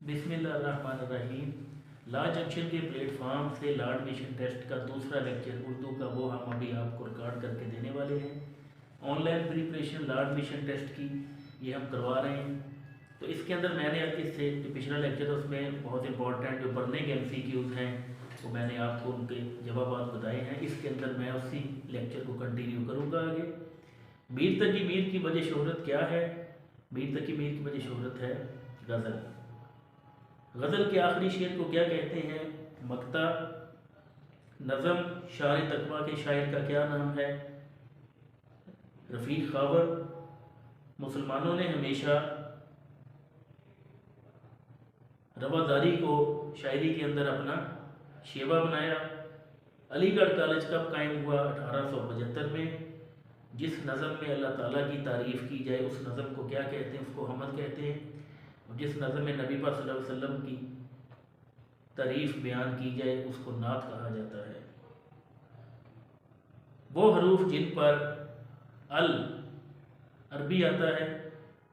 बिस्मिल्लाहिर्रहमानिर्रहीम। Law junction के platform से लॉ एडमिशन टेस्ट का दूसरा लेक्चर उर्दू का वो हम अभी आपको रिकॉर्ड करके देने वाले हैं। Online preparation law admission test की ये हम करवा रहे हैं। तो इसके अंदर मैंने इससे जो पिछला लेक्चर है उसमें बहुत इंपॉर्टेंट जो पढ़ने के MCQs हैं वो मैंने आपको उनके जवाब बताए हैं। इसके अंदर मैं उसी लेक्चर को कंटिन्यू करूँगा आगे। मीर तकी मीर की वजह शोहरत क्या है? मीर तकी मीर की वजह शोहरत है गज़ल। गज़ल के आखिरी शेर को क्या कहते हैं? मक्ता। नज़म शार तकवा के शायर का क्या नाम है? रफ़ीक खावर। मुसलमानों ने हमेशा रवादारी को शायरी के अंदर अपना शेवा बनाया। अलीगढ़ कॉलेज कब कायम हुआ? 1875 में। जिस नज़म में अल्लाह ताला की तारीफ़ की जाए उस नज़म को क्या कहते हैं? उसको हमद कहते हैं। जिस नज़म में नबी पाक सल्लल्लाहु अलैहि वसल्लम की तारीफ़ बयान की जाए उसको नात कहा जाता है। वो हरूफ जिन पर अल अरबी आता है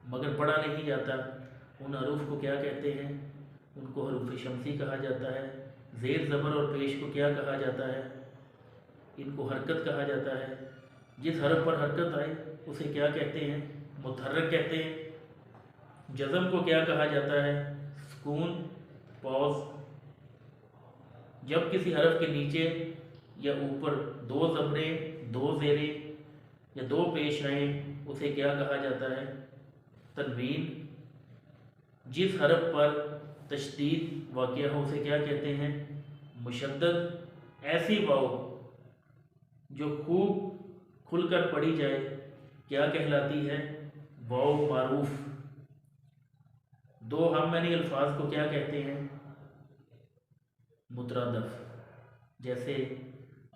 मगर पढ़ा नहीं जाता उन हरूफ को क्या कहते हैं? उनको हरूफ शमसी कहा जाता है। ज़ेर ज़बर और पेश को क्या कहा जाता है? इनको हरकत कहा जाता है। जिस हरफ पर हरकत आए उसे क्या कहते हैं? मुतहर्रिक कहते हैं। जज़म को क्या कहा जाता है? सुकून, पॉज। जब किसी हरफ के नीचे या ऊपर दो ज़बरें, दो ज़ेरें या दो पेश आए उसे क्या कहा जाता है? तनवीन। जिस हरफ पर तशदीद वाक़या हो उसे क्या कहते हैं? मुशद्दद। ऐसी वाव जो खूब खुलकर पढ़ी जाए क्या कहलाती है? वाव मारूफ। दो हम मानी अल्फाज को क्या कहते हैं? मुतरादफ। जैसे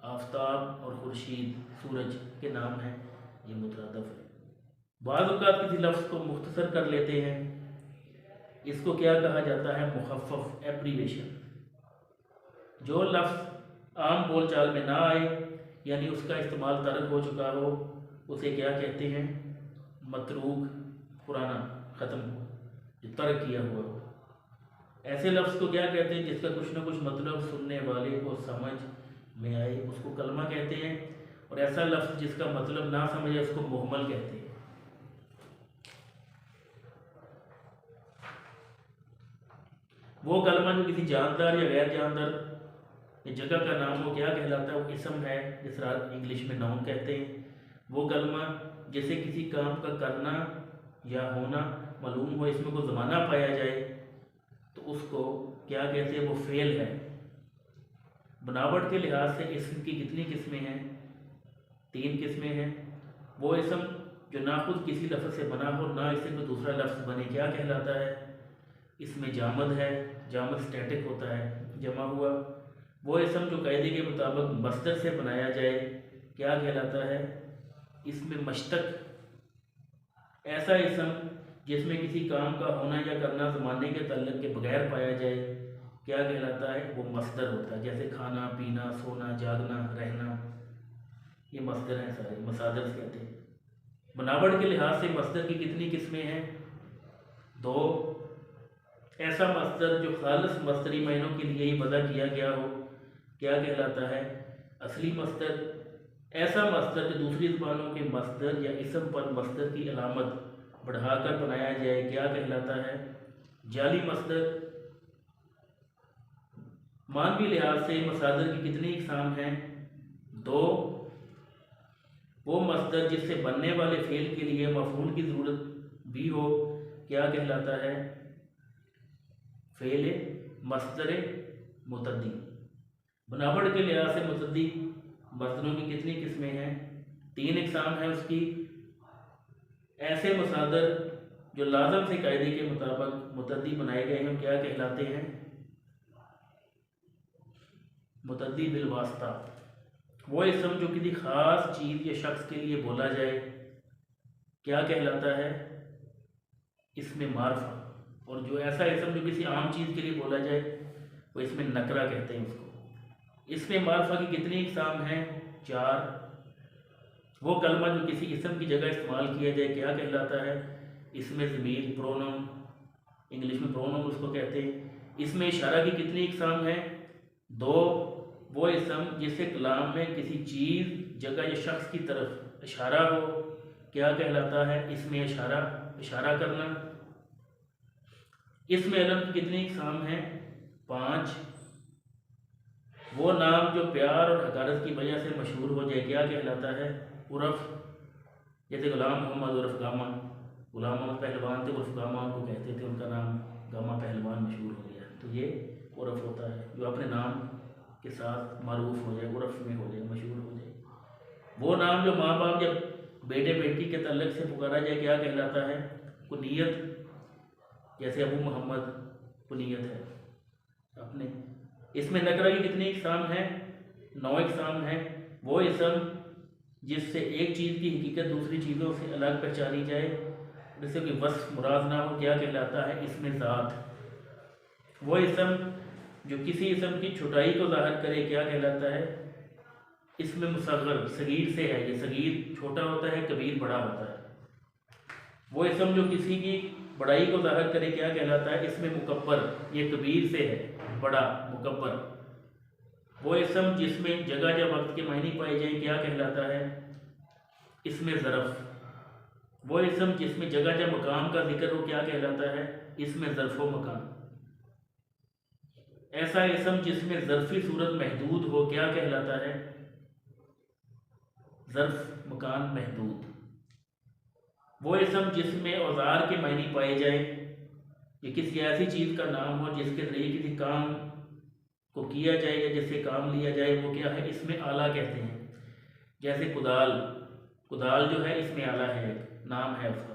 आफताब और खुर्शीद सूरज के नाम हैं, ये मुतरादफ है। बाज़ औक़ात किसी लफ्ज़ को मुख्तसर कर लेते हैं, इसको क्या कहा जाता है? मुखफ़फ़, एब्रीवेशन। जो लफ्ज़ आम बोलचाल में ना आए यानी उसका इस्तेमाल तर्क हो चुका हो उसे क्या कहते हैं? मतरूक, पुराना, ख़त्म हुआ, जो तर्क किया हुआ हो। ऐसे लफ्ज़ को क्या कहते हैं? जिसका कुछ ना कुछ मतलब सुनने वाले को समझ में आए उसको कलमा कहते हैं। और ऐसा लफ्ज़ जिसका मतलब ना समझे उसको मुहम्मल कहते हैं। वो कलमा जो किसी जानदार या गैर जानदार या जगह का नाम हो क्या कहलाता है? वो इसम है, जिस तरह इंग्लिश में नाउन कहते हैं। वो कलमा जैसे किसी काम का करना या होना मालूम हो, इसमें कोई ज़माना पाया जाए तो उसको क्या कहते हैं? वो फ़ेल है। बनावट के लिहाज से इसम की कितनी किस्में हैं? 3 किस्में हैं। वो इसम जो ना खुद किसी लफ्ज़ से बना हो ना इससे कोई दूसरा लफ्ज़ बने क्या कहलाता है? इसमें जामद है। जामद स्टैटिक होता है, जमा हुआ। वो इसम जो कायदे के मुताबिक मस्दर से बनाया जाए क्या कहलाता है? इसमें मश्तक। ऐसा इसम जिसमें किसी काम का होना या करना ज़माने के तल्लुक़ के बगैर पाया जाए क्या कहलाता है? वो मस्दर होता है। जैसे खाना, पीना, सोना, जागना, रहना, ये मस्दर हैं सारे, मसादर कहते हैं। बनावट के लिहाज से मस्दर की कितनी किस्में हैं? 2। ऐसा मस्दर जो खालिस मस्दरी मायनों के लिए ही वज़ा किया गया हो क्या कहलाता है? असली मस्दर। ऐसा मस्दर जो दूसरी ज़बानों के मस्दर या इसम पर मस्दर की अलामत बढ़ाकर बनाया जाए क्या कहलाता है? जाली मस्दर। मानवी लिहाज से मसादर की कितनी इकसाम हैं? 2। वो मस्दर जिससे बनने वाले फ़ेल के लिए मफ़ूल की ज़रूरत भी हो क्या कहलाता है? फ़ेल मस्दर मुतद्दी। बनावट के लिहाज से मुतद्दी मस्दरों की कितनी किस्में हैं? 3 इकसाम है उसकी। ऐसे मसादर जो लाज़म से कायदे के मुताबिक मुतद्दी बनाए गए हैं क्या कहलाते हैं? मुतद्दी बिल वास्ता। वो इसम जो किसी ख़ास चीज़ या शख्स के लिए बोला जाए क्या कहलाता है? इसमें मारफा। और जो ऐसा इसम जो किसी आम चीज़ के लिए बोला जाए वो इसमें नकरा कहते हैं उसको। इसमें मारफा की कितनी इकसाम हैं? 4। वो कलमा जो किसी इसम की जगह इस्तेमाल किया जाए क्या कहलाता है? इसमें ज़मीर, प्रोनाउन इंग्लिश में प्रोनाउन उसको कहते हैं। इसमें इशारा की कितनी इकसाम है? 2। वो इसम जिससे कलाम में किसी चीज़, जगह या शख्स की तरफ इशारा हो क्या कहलाता है? इसमें इशारा करना। इसमें अलम की कितनी इकसाम है? 5। वो नाम जो प्यार और हकारत की वजह से मशहूर हो जाए क्या कहलाता है? उर्फ। जैसे गुलाम मोहम्मद उर्फ गामा, गुलाम मोहम्मद पहलवान थे, उर्फ गामा उनको कहते थे, उनका नाम गामा पहलवान मशहूर हो गया, तो ये उर्फ होता है, जो अपने नाम के साथ मारूफ हो जाए, उर्फ में हो जाए, मशहूर हो जाए। वो नाम जो माँ बाप जब बेटे बेटी के तल्लक से पुकारा जाए क्या कहलाता है? कुनियत। जैसे अबू मोहम्मद कुनियत है अपने। इसमें नकरा की कितनी इकसाम है? 9 इकसाम है। वो इसम जिससे एक चीज़ की हकीकत दूसरी चीज़ों से अलग पहचानी जाए, जिससे कि वस्फ मुराद ना हो क्या कहलाता है? इसमें ज़ात। वो इसम जो किसी इसम की छुटाई को ज़ाहिर करे क्या कहलाता है? इसमें मुसग़्ग़र, सगीर से है, ये सगीर छोटा होता है, कबीर बड़ा होता है। वो इसम जो किसी की बड़ाई को ज़ाहिर करे क्या कहलाता है? इसमें मुकब्बर, ये कबीर से है, बड़ा, मुकब्बर। वो इसम जिसमें जगह या वक्त के मायने पाए जाए क्या कहलाता है? इसमें ज़रफ़। वो इसम जिसमें जगह या मकाम का जिक्र हो क्या कहलाता है? इसमें ज़रफ़ व मकान। ऐसा इसम जिसमें ज़रफ़ी सूरत महदूद हो क्या कहलाता है? ज़रफ़ मकान महदूद। वो इसम जिसमें औज़ार के मायने पाए जाए, ये किसी ऐसी चीज़ का नाम हो जिसके ज़रिए किसी काम को किया जाए या जिससे काम लिया जाए, वो क्या है? इसमें आला कहते हैं। जैसे कुदाल, कुदाल जो है इसमें आला है, एक नाम है उसका।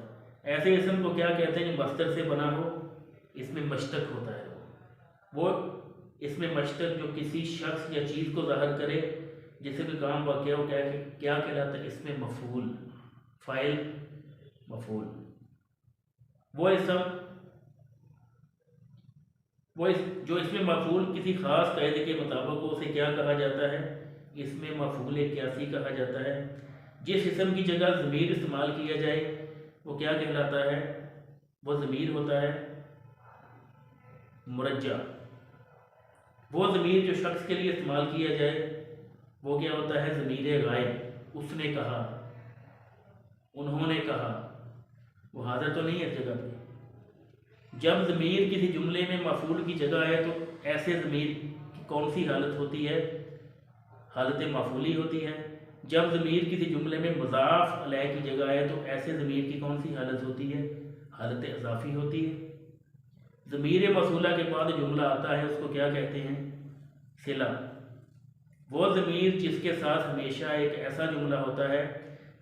ऐसे इसम को क्या कहते हैं? जो मस्तर से बना हो, इसमें मश्तक होता है। वो इसमें मश्तक जो किसी शख्स या चीज़ को ज़ाहिर करे, जिससे कोई काम वाक़या हो क्या कहलाता है? इसमें मफ़ूल, फ़ाइल, मफ़ूल। वो जो इसमें मफ़ूल किसी ख़ास कायदे के मुताबिक हो उसे क्या कहा जाता है? इसमें मफ़ूल क़यासी कहा जाता है। जिस इसम की जगह ज़मीर इस्तेमाल किया जाए वो क्या कहलाता है? वो ज़मीर होता है मुरज्जा। वो ज़मीर जो शख्स के लिए इस्तेमाल किया जाए वो क्या होता है? ज़मीर गायब। उसने कहा, उन्होंने कहा, वो हाज़िर तो नहीं है जगह पे। जब ज़मीर किसी जुमले में मफ़ूल की जगह आए तो ऐसे ज़मीर की कौन सी हालत होती है? हालत मफ़ूली होती है। जब ज़मीर किसी जुमले में मुज़ाफ़ अलैह की जगह आए तो ऐसे ज़मीर की कौन सी हालत होती है? हालत इज़ाफ़ी होती है। ज़मीर मौसूला के बाद जुमला आता है उसको क्या कहते हैं? सिला। वो ज़मीर जिसके साथ हमेशा एक ऐसा जुमला होता है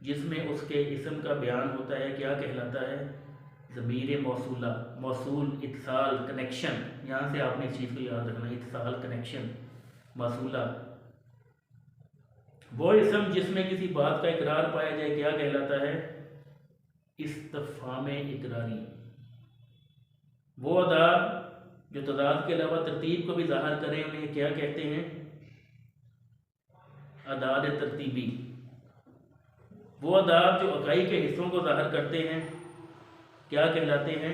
जिसमें उसके इसम का बयान होता है क्या कहलाता है? ज़मीर मौसूला। मौसूल, इत्तिसाल, कनेक्शन। यहाँ से आपने इस चीज़ को याद रखना, इत्तिसाल, कनेक्शन, मौसूला। वो इसम जिसमें किसी बात का इकरार पाया जाए क्या कहलाता है? इस्तिफ़हाम इकरारी। वो अदाद जो तदाद के अलावा तरतीब को भी ज़ाहिर करें उन्हें क्या कहते हैं? अदाद तरतीबी। वो अदाद जो इकाई के हिस्सों को ज़ाहिर करते हैं क्या कहलाते हैं?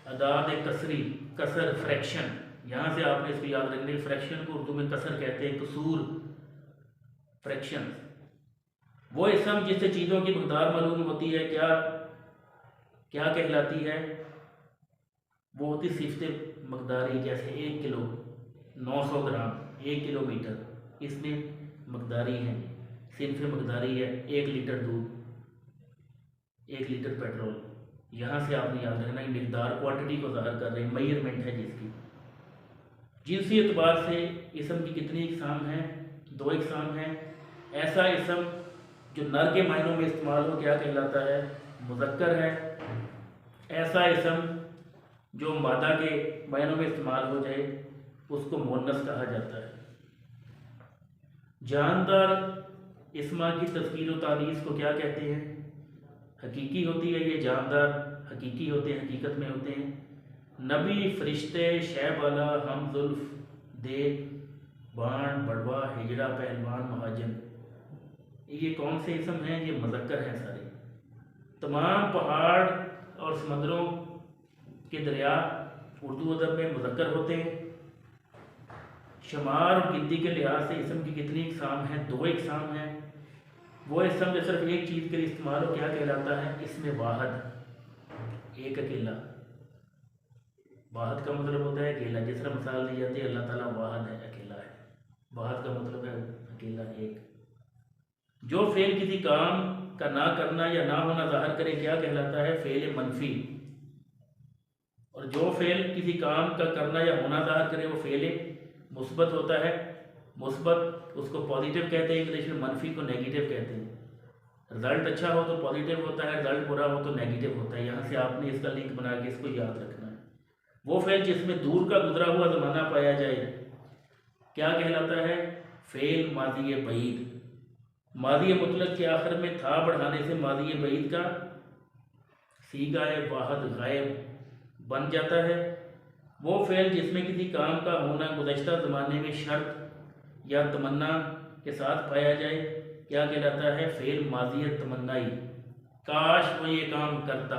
अदाद कसरी, कसर, फ्रैक्शन। यहाँ से आपने इसको याद रखना, फ्रैक्शन को उर्दू में कसर कहते हैं, कसूर, फ्रैक्शन। वो इसम जिससे चीज़ों की मकदार मालूम होती है क्या कहलाती है? वो होती सिफ़त मकदारी। जैसे 1 किलो 900 ग्राम, 1 किलोमीटर, इसमें मकदारी है। सिनफ मकदारी है 1 लीटर दूध, 1 लीटर पेट्रोल। यहाँ से आपने याद रखना है मकदार, क्वांटिटी को ज़ाहिर कर रहे हैं, मेजरमेंट है जिसकी। जिनसी एतबार से इसम की कितनी इकसाम है? 2 इकसाम है। ऐसा इसम जो नर के मायनों में इस्तेमाल हो क्या कहलाता है? मुज़क्कर है। ऐसा इसम जो मादा के मायनों में इस्तेमाल हो जाए उसको मुअन्नस कहा जाता है। जानदार इस्मा की तज़कीर व तानीस को क्या कहते हैं? हकीकी होती है ये जानदार, हकीकी होते हैं, हकीकत में होते हैं। नबी, फरिश्ते, शैबाला, हम, जुल्फ, देव, बाण, बड़वा, हिजड़ा, पहलवान, महाजन, ये कौन से इसम हैं? ये मुज़क्कर हैं सारे। तमाम पहाड़ और समंदरों के दरिया उर्दू अदब में मुज़क्कर होते हैं। शुमार और गिनती के लिहाज से इसम की कितनी इकसाम हैं? 2 इकसाम हैं। वो इसम जो सिर्फ एक चीज़ के लिए इस्तेमाल हो क्या कहलाता है? इसमें वाहद, एक अकेला। वाहद का मतलब होता है अकेला। जिस तरह मिसाल दी जाती है अल्लाह ताला वाहद है, अकेला है। वाहद का मतलब है अकेला, एक। जो फेल किसी काम का ना करना या ना होना ज़ाहिर करे क्या कहलाता है? फेल मनफी। और जो फेल किसी काम का करना या होना ज़ाहिर करे वो फेल मुस्बत होता है। मुस्बत उसको पॉजिटिव कहते हैं इंग्लिश में, मनफी को नेगेटिव कहते हैं। रिजल्ट अच्छा हो तो पॉजिटिव होता है, रिजल्ट बुरा हो तो नेगेटिव होता है। यहाँ से आपने इसका लिंक बना के इसको याद रखना है। वो फेल जिसमें दूर का गुजरा हुआ ज़माना पाया जाए क्या कहलाता है? फेल माजी बईद। माजी मुतलक के आखिर में था बढ़ाने से माजी बईद का सीगा वाहद गायब बन जाता है। वो फेल जिसमें किसी काम का होना गुज़श्ता ज़माने में शर्त या तमन्ना के साथ पाया जाए क्या कहलाता है? फेल माजी तमन्नाई। काश वो ये काम करता,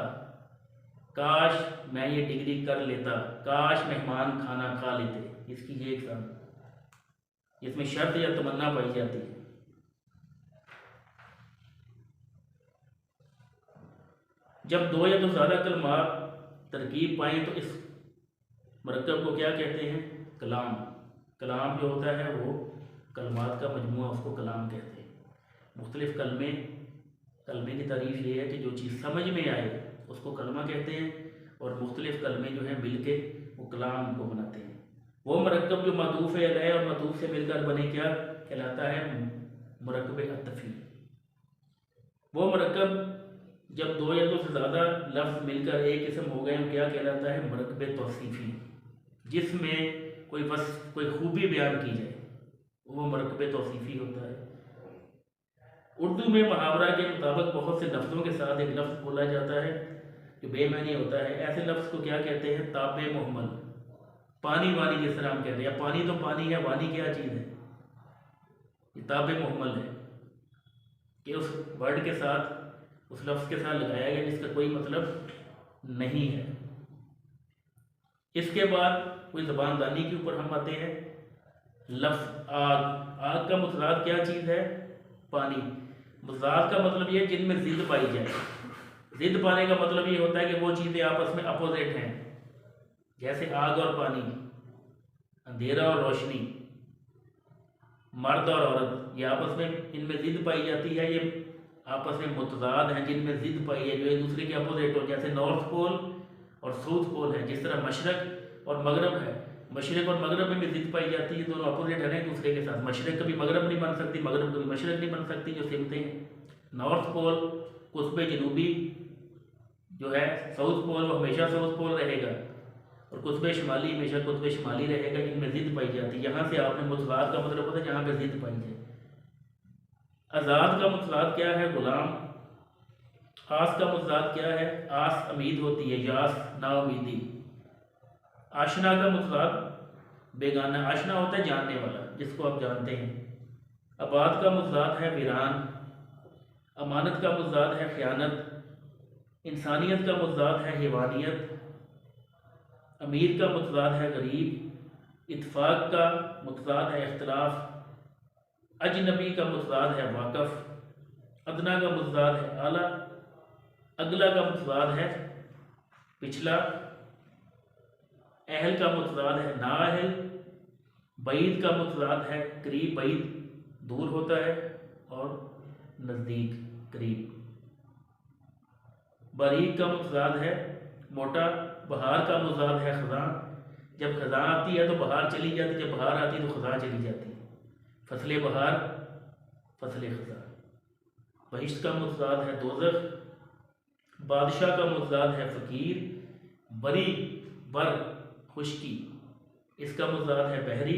काश मैं ये डिग्री कर लेता, काश मेहमान खाना खा लेते। इसकी ये एग्जाम जिसमें शर्त या तमन्ना पाई जाती है। जब 2 या तो ज़्यादा कलमात तरकीब पाएँ तो इस मरकब को क्या कहते हैं? कलाम। कलाम जो होता है वो कलमात का मजमूआ, उसको कलाम कहते हैं। मुख्तलिफ़ कलमे की तारीफ़ ये है कि जो चीज़ समझ में आए उसको कलमा कहते हैं, और मुख्तलिफ़ कलमे जो हैं मिल के वो कलाम को बनाते हैं। वो मरकब जो मातूफ़ अलैह और मातूफ़ से मिलकर बने क्या कहलाता है? मरकब अतफ़ी। वो मरकब जब 2 या 2 से ज़्यादा लफ्ज़ मिलकर एक किस्म हो गए क्या कहलाता है? मरकब तौसीफ़ी। जिसमें कोई खूबी बयान की जाए वो मरकब तौसीफ़ी होता है। उर्दू में मुहावरा के मुताबिक बहुत से लफ्ज़ों के साथ एक लफ्ज़ बोला जाता है जो बेमानी होता है। ऐसे लफ्ज़ को क्या कहते हैं? ताबे मुहम्मल। पानी वानी जिस तरह हम कहते हैं, पानी तो पानी है, वानी क्या चीज़ है? ये ताबे मुहम्मल है कि उस वर्ड के साथ, उस लफ्ज़ के साथ लगाया गया जिसका कोई मतलब नहीं है। इसके बाद कोई ज़बानदानी के ऊपर हम आते हैं। लफ्ज़ आग। आग का मुतज़ाद क्या चीज़ है? पानी। मुतज़ाद का मतलब ये जिनमें ज़िद पाई जाए। ज़िद पाने का मतलब ये होता है कि वो चीज़ें आपस में अपोजिट हैं, जैसे आग और पानी, अंधेरा और रोशनी, मर्द और औरत, ये आपस में इनमें ज़िद पाई जाती है। ये आपस में मुतज़ाद हैं जिनमें ज़िद पाई है, जो एक दूसरे के अपोजिट हो, जैसे नॉर्थ पोल और साउथ पोल है। जिस तरह मशरक़ और मगरब है, मशरक़ और मगरब में भी ज़िद पाई जाती है, दोनों अपोजिट है एक दूसरे के साथ। मशरक़ कभी मगरब नहीं बन सकती, मगरब कभी मशरक़ नहीं बन सकती, जो सिमतें हैं। नॉर्थ पोल कुतुब जनूबी जो है, साउथ पोल वो हमेशा साउथ पोल रहेगा, और कुतुब शुमाली हमेशा कुतुब शुमाली रहेगा, जिनमें ज़िद पाई जाती है। यहाँ से आपने मुतज़ाद का मतलब होता है जहाँ पर ज़िद पाई जाए। आज़ाद का मुतज़ाद क्या है? ग़ुलाम। आस का मुतज़ाद क्या है? आस उम्मीद होती है, यास नाउमीदी। आशना का मुतज़ाद बेगाना। आशना होता है जानने वाला, जिसको आप जानते हैं। आबाद का मुतज़ाद है वीरान। अमानत का मुतज़ाद है ख़यानत। इंसानियत का मुतज़ाद है हैवानियत। अमीर का मुतज़ाद है गरीब। इत्फ़ाक़ का मुतज़ाद है इख्तिलाफ़। अजनबी का मुतज़ाद है वाक़फ़। अदना का मुतज़ाद है आला। अगला का मुतज़ाद है पिछला। अहल का मुतज़ाद है नाअहल। बईद का मुतज़ाद है करीब। बईद दूर होता है और नज़दीक करीब। बारीक का मुतज़ाद है मोटा। बहार का मुतज़ाद है ख़ज़ां। जब ख़ज़ां आती है तो बहार चली जाती, जब बहार आती है तो ख़ज़ां चली जाती है। फसले बहार, फसले ख़ज़ां। बहिश्त का मुतज़ाद है दोज़ख। बादशाह का मुतज़ाद है फ़कीर। बरी बर खुश्की, इसका मुतज़ाद है बहरी।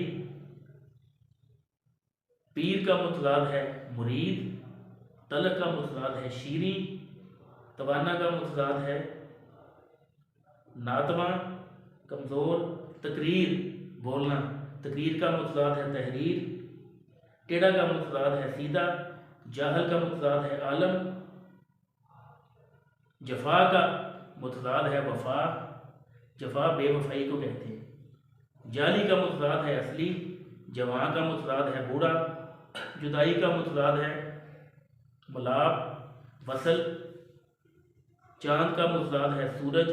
पीर का मुतज़ाद है मुरीद। तलख का मुतज़ाद है शीरी। तवाना का मुतज़ाद है नातमा कमज़ोर। तकरीर बोलना। तकरीर का मुतज़ाद है तहरीर। टेढ़ा का मुतज़ाद है सीधा। जाहल का मुतज़ाद है आलम। जफ़ा का मुतज़ाद है वफ़ा। जफा बेवफाई को कहते हैं। जाली का मुतराद है असली, जवां का मुतराद है बूढ़ा, जुदाई का मुतराद है मलाब वसल, चांद का मुतराद है सूरज,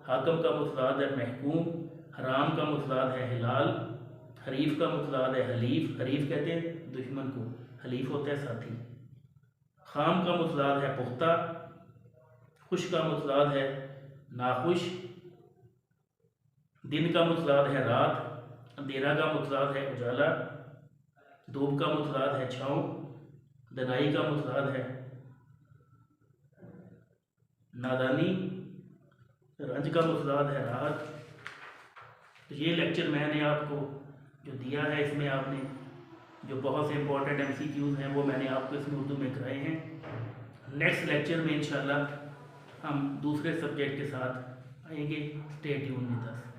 हाकम का मुतराद है महकूम, हराम का मुतराद है हिलाल, हरीफ का मुतराद है हलीफ, हरीफ कहते हैं दुश्मन को, हलीफ होता है साथी, खाम का मुतराद है पुख्ता, खुश का मुतराद है नाखुश, दिन का मुतराद है रात, अंधेरा का मुतराद है उजाला, धूप का मुतराद है छाँव, दनाई का मुतराद है नादानी, रंज का मुतराद है राहत। तो ये लेक्चर मैंने आपको जो दिया है, इसमें आपने जो बहुत से इंपॉर्टेंट MCQs हैं वो मैंने आपको इसमें उर्दू में कराए हैं। नेक्स्ट लेक्चर में इंशाल्लाह हम दूसरे सब्जेक्ट के साथ आएंगे। Stay tune with us.